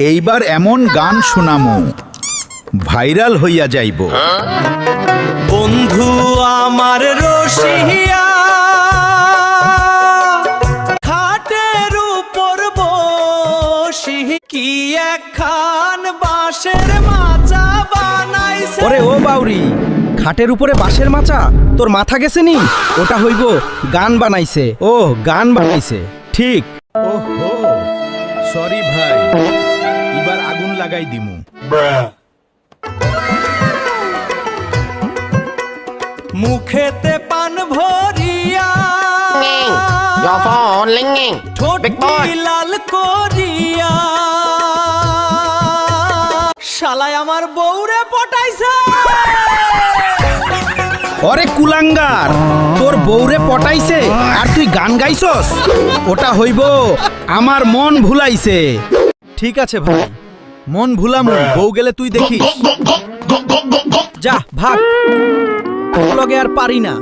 এইবার এমন গান শোনামু ভাইরাল হইয়া যাইব। বন্ধু আমার রসিয়া খাটের উপর বসি কি একখান বাঁশের মাচা বানাইছে। ওরে ও বাউরি, খাটের উপরে বাঁশের মাচা, তোর মাথা গেছে নি? ওটা হইব গান বানাইছে। ও গান বানাইছে, ঠিক। ওহো সরি ভাই, এবার আগুন লাগাই দিমু। মুখেতে পান ভরিয়া Your phone ringing. Big boy. ঠোঁটটি লাল করিয়া শালায় আমার বউরে পটাইছে। ওরে কুলাঙ্গার, তোর বউরে পটাইছে আর তুই গান গাইছস? ওটা হইব আমার মন ভুলাইছে। ঠিক আছে ভাই, মন ভুলামু, বউ গেলে তুই দেখিস। যা ভাগ, তোর লগে আর পারি না।